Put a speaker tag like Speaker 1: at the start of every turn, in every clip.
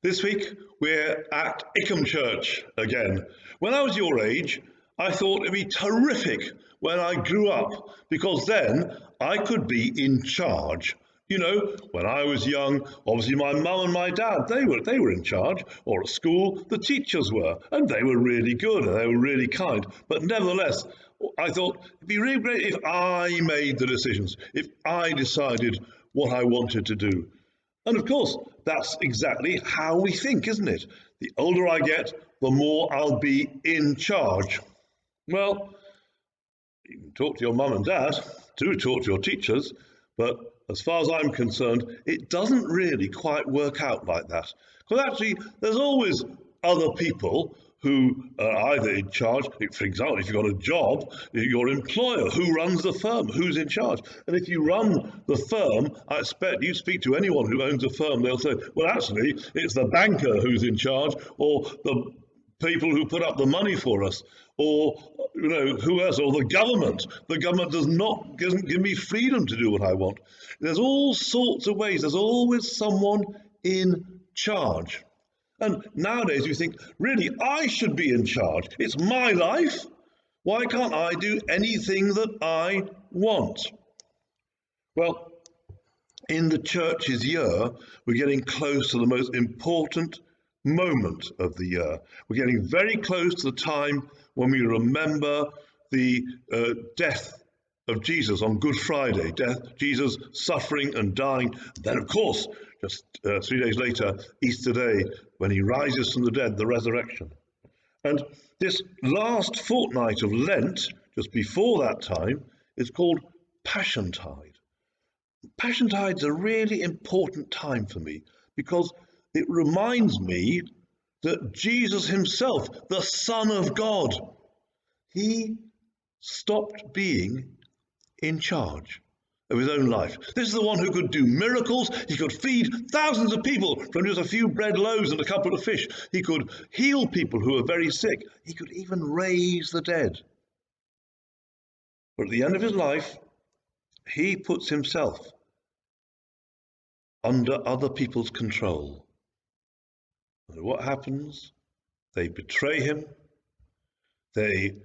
Speaker 1: This week we're at Ickham Church again. When I was your age, I thought it'd be terrific when I grew up because then I could be in charge. You know, when I was young, obviously my mum and my dad, they were in charge, or at school the teachers were, and they were really good and they were really kind. But nevertheless, I thought it'd be really great if I made the decisions, if I decided what I wanted to do. And of course, that's exactly how we think, isn't it? The older I get, the more I'll be in charge. Well, you can talk to your mum and dad, do talk to your teachers, but as far as I'm concerned, it doesn't really quite work out like that. Because actually, there's always other people who are either in charge. For example, if you've got a job, your employer, who runs the firm, who's in charge. And if you run the firm, I expect you speak to anyone who owns a firm, they'll say, well, actually, it's the banker who's in charge, or the people who put up the money for us, or who else, or the government. The government doesn't give me freedom to do what I want. There's all sorts of ways. There's always someone in charge. And nowadays you think, really, I should be in charge. It's my life. Why can't I do anything that I want? Well, in the church's year, we're getting close to the most important moment of the year. We're getting very close to the time when we remember the death of Jesus on Good Friday, Jesus suffering and dying. Then, of course, just 3 days later, Easter Day, when he rises from the dead, the resurrection. And this last fortnight of Lent, just before that time, is called Passiontide. Passiontide's a really important time for me because it reminds me that Jesus himself, the Son of God, he stopped being in charge of his own life. This is the one who could do miracles. He could feed thousands of people from just a few bread loaves and a couple of fish. He could heal people who were very sick. He could even raise the dead. But at the end of his life, he puts himself under other people's control. And what happens? They betray him. They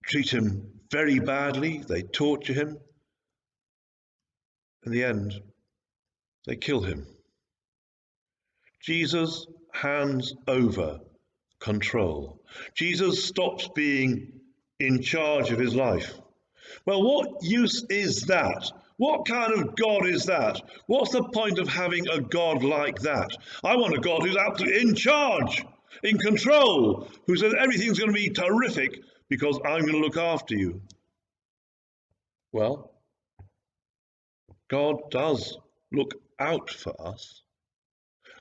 Speaker 1: treat him very badly. They torture him. In the end, they kill him. Jesus hands over control. Jesus stops being in charge of his life. Well, what use is that? What kind of God is that? What's the point of having a God like that? I want a God who's absolutely in charge, in control, who says everything's going to be terrific because I'm going to look after you. Well, God does look out for us.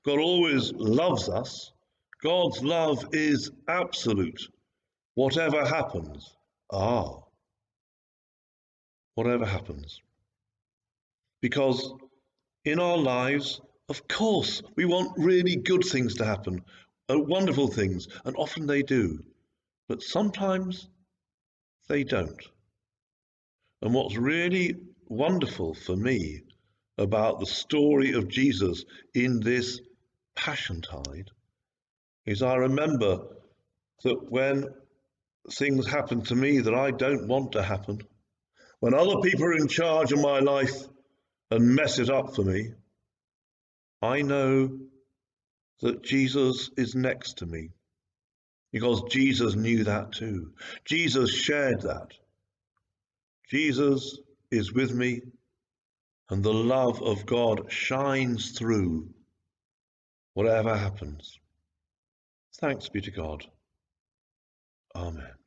Speaker 1: God always loves us. God's love is absolute. Whatever happens, whatever happens. Because in our lives, of course, we want really good things to happen, wonderful things, and often they do. But sometimes they don't. And what's really wonderful for me about the story of Jesus in this Passiontide is I remember that when things happen to me that I don't want to happen, when other people are in charge of my life and mess it up for me, I know that Jesus is next to me because Jesus knew that too. Jesus shared that. Jesus is with me, and the love of God shines through whatever happens. Thanks be to God. Amen.